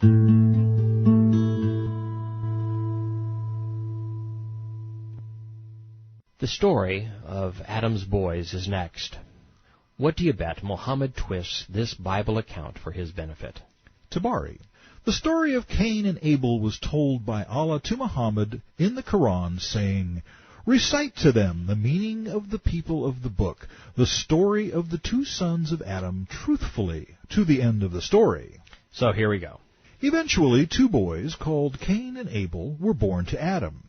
The story of Adam's boys is next. What do you bet Muhammad twists this Bible account for his benefit? Tabari. The story of Cain and Abel was told by Allah to Muhammad in the Koran, saying, "Recite to them the meaning of the people of the book, the story of the two sons of Adam truthfully, to the end of the story." So here we go. Eventually, two boys called Cain and Abel were born to Adam.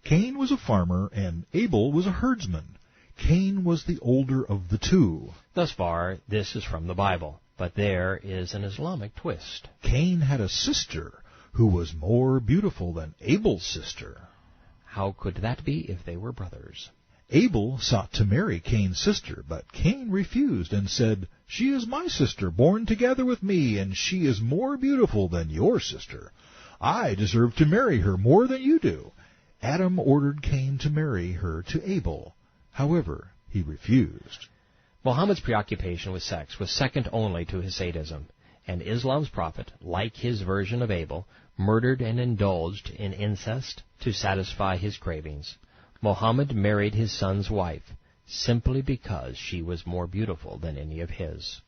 Cain was a farmer and Abel was a herdsman. Cain was the older of the two. Thus far, this is from the Bible, but there is an Islamic twist. Cain had a sister who was more beautiful than Abel's sister. How could that be if they were brothers? Abel sought to marry Cain's sister, but Cain refused and said, "She is my sister, born together with me, and she is more beautiful than your sister. I deserve to marry her more than you do." Adam ordered Cain to marry her to Abel. However, he refused. Muhammad's preoccupation with sex was second only to his sadism, and Islam's prophet, like his version of Abel, murdered and indulged in incest to satisfy his cravings. Muhammad married his son's wife simply because she was more beautiful than any of his.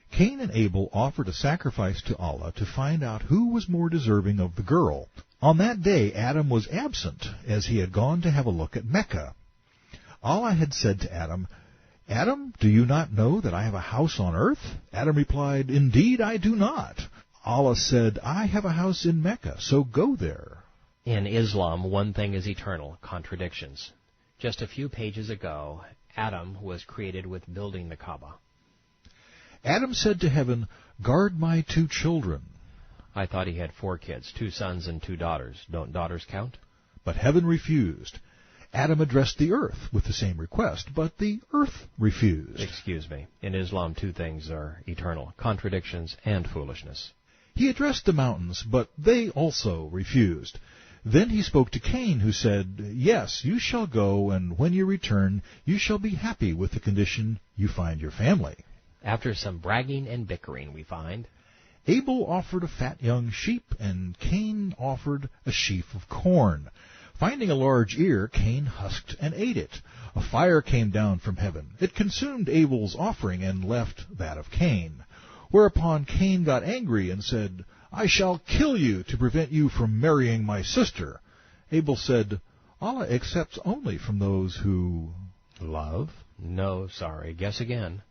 Cain and Abel offered a sacrifice to Allah to find out who was more deserving of the girl. On that day, Adam was absent, as he had gone to have a look at Mecca. Allah had said to Adam, "Adam, do you not know that I have a house on earth?" Adam replied, "Indeed, I do not." Allah said, "I have a house in Mecca, so go there." In Islam, one thing is eternal: contradictions. Just a few pages ago, Adam was created with building the Kaaba. Adam said to heaven, "Guard my two children." I thought he had 4 kids, 2 sons and 2 daughters. Don't daughters count? But heaven refused. Adam addressed the earth with the same request, but the earth refused. Excuse me. In Islam, 2 things are eternal: contradictions and foolishness. He addressed the mountains, but they also refused. Then he spoke to Cain, who said, "Yes, you shall go, and when you return, you shall be happy with the condition you find your family." After some bragging and bickering, we find Abel offered a fat young sheep, and Cain offered a sheaf of corn. Finding a large ear, Cain husked and ate it. A fire came down from heaven. It consumed Abel's offering and left that of Cain. Whereupon Cain got angry and said, "I shall kill you to prevent you from marrying my sister." Abel said, "Allah accepts only from those who love. No, sorry, guess again.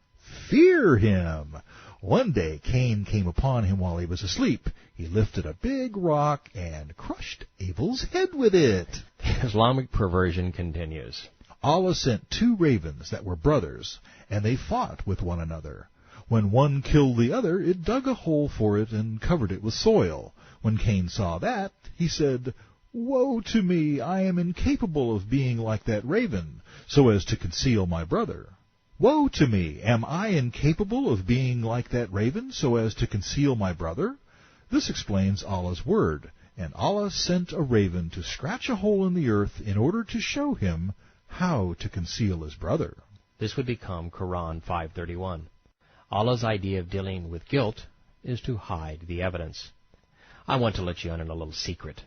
Fear him. One day Cain came upon him while he was asleep. He lifted a big rock and crushed Abel's head with it. The Islamic perversion continues. Allah sent 2 ravens that were brothers, and they fought with one another. When one killed the other, it dug a hole for it and covered it with soil. When Cain saw that, he said, "Woe to me! I am incapable of being like that raven, so as to conceal my brother. Woe to me! Am I incapable of being like that raven, so as to conceal my brother?" This explains Allah's word, and Allah sent a raven to scratch a hole in the earth in order to show him how to conceal his brother. This would become Quran 531. Allah's idea of dealing with guilt is to hide the evidence. I want to let you in on a little secret.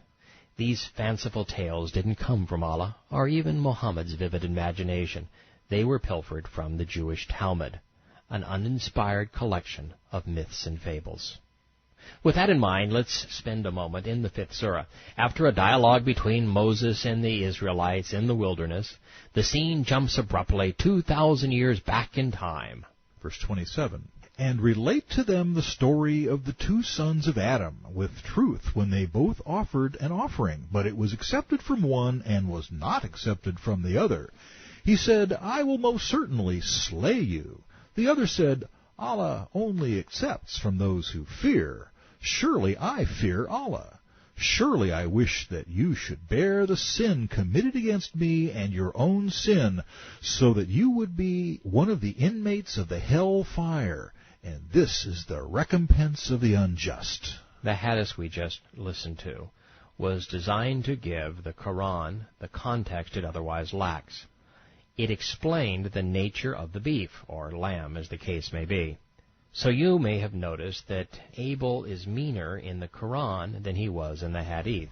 These fanciful tales didn't come from Allah, or even Muhammad's vivid imagination. They were pilfered from the Jewish Talmud, an uninspired collection of myths and fables. With that in mind, let's spend a moment in the 5th surah. After a dialogue between Moses and the Israelites in the wilderness, the scene jumps abruptly 2,000 years back in time. Verse 27, "And relate to them the story of the 2 sons of Adam with truth when they both offered an offering, but it was accepted from one and was not accepted from the other. He said, 'I will most certainly slay you.' The other said, 'Allah only accepts from those who fear. Surely I fear Allah. Surely I wish that you should bear the sin committed against me and your own sin, so that you would be one of the inmates of the hell fire. And this is the recompense of the unjust.'" The hadith we just listened to was designed to give the Quran the context it otherwise lacks. It explained the nature of the beef, or lamb as the case may be. So you may have noticed that Abel is meaner in the Koran than he was in the Hadith.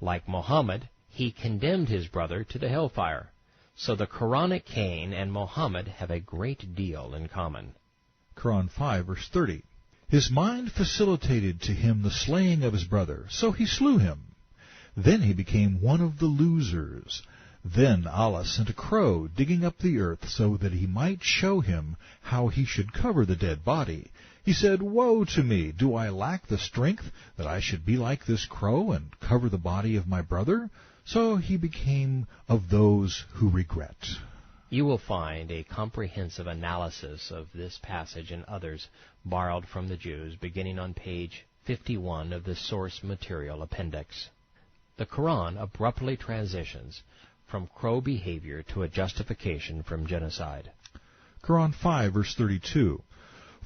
Like Muhammad, he condemned his brother to the hellfire. So the Quranic Cain and Muhammad have a great deal in common. Koran 5, verse 30. His mind facilitated to him the slaying of his brother, so he slew him. Then he became one of the losers. Then Allah sent a crow digging up the earth so that he might show him how he should cover the dead body. He said, "Woe to me! Do I lack the strength that I should be like this crow and cover the body of my brother?" So he became of those who regret. You will find a comprehensive analysis of this passage and others borrowed from the Jews beginning on page 51 of the source material appendix. The Quran abruptly transitions from crow behavior to a justification from genocide. Koran 5, verse 32.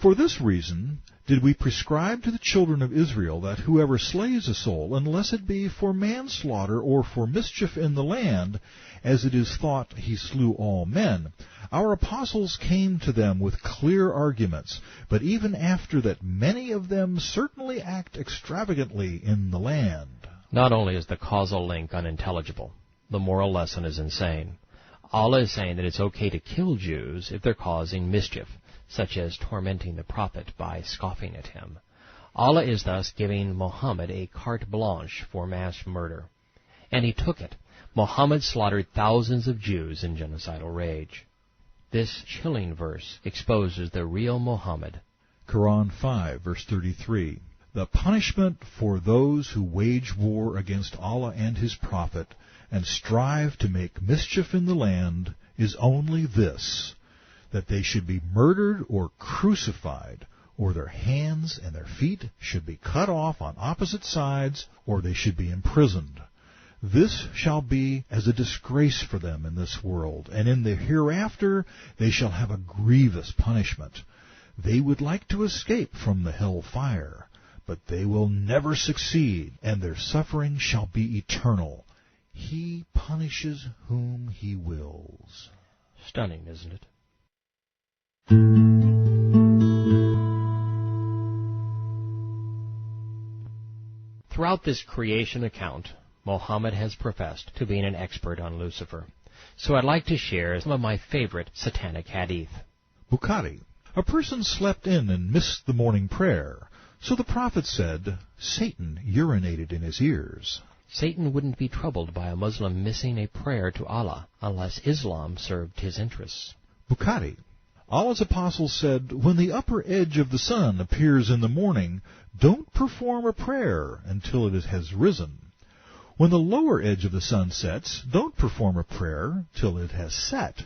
For this reason did we prescribe to the children of Israel that whoever slays a soul, unless it be for manslaughter or for mischief in the land, as it is thought he slew all men, our apostles came to them with clear arguments, but even after that many of them certainly act extravagantly in the land. Not only is the causal link unintelligible, the moral lesson is insane. Allah is saying that it's okay to kill Jews if they're causing mischief, such as tormenting the prophet by scoffing at him. Allah is thus giving Muhammad a carte blanche for mass murder. And he took it. Muhammad slaughtered thousands of Jews in genocidal rage. This chilling verse exposes the real Muhammad. Koran 5, verse 33. The punishment for those who wage war against Allah and His Prophet and strive to make mischief in the land is only this, that they should be murdered or crucified, or their hands and their feet should be cut off on opposite sides, or they should be imprisoned. This shall be as a disgrace for them in this world, and in the hereafter they shall have a grievous punishment. They would like to escape from the hell fire, but they will never succeed, and their suffering shall be eternal. He punishes whom He wills. Stunning, isn't it? Throughout this creation account, Muhammad has professed to be an expert on Lucifer. So I'd like to share some of my favorite satanic hadith. Bukhari. A person slept in and missed the morning prayer. So the prophet said, Satan urinated in his ears. Satan wouldn't be troubled by a Muslim missing a prayer to Allah unless Islam served his interests. Bukhari. Allah's apostle said, when the upper edge of the sun appears in the morning, don't perform a prayer until it has risen. When the lower edge of the sun sets, don't perform a prayer till it has set.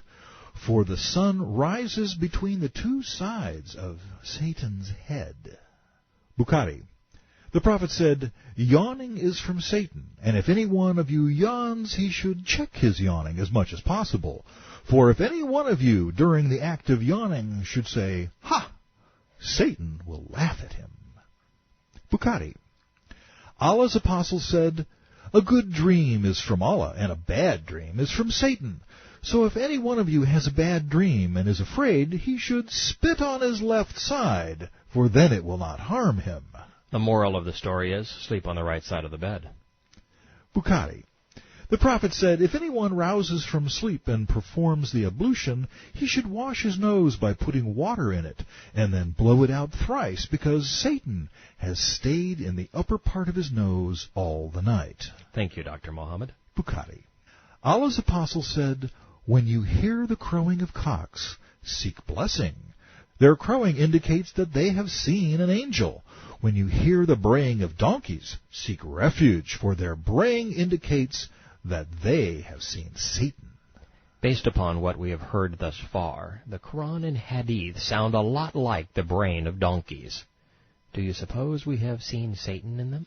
For the sun rises between the two sides of Satan's head. Bukhari. The prophet said, yawning is from Satan, and if any one of you yawns, he should check his yawning as much as possible. For if any one of you, during the act of yawning, should say, ha! Satan will laugh at him. Bukhari. Allah's apostle said, a good dream is from Allah, and a bad dream is from Satan. So if any one of you has a bad dream and is afraid, he should spit on his left side, for then it will not harm him. The moral of the story is, sleep on the right side of the bed. Bukhari. The prophet said, if anyone rouses from sleep and performs the ablution, he should wash his nose by putting water in it, and then blow it out thrice, because Satan has stayed in the upper part of his nose all the night. Thank you, Dr. Muhammad. Bukhari. Allah's apostle said, when you hear the crowing of cocks, seek blessing. Their crowing indicates that they have seen an angel. When you hear the braying of donkeys, seek refuge, for their braying indicates that they have seen Satan. Based upon what we have heard thus far, the Quran and Hadith sound a lot like the braying of donkeys. Do you suppose we have seen Satan in them?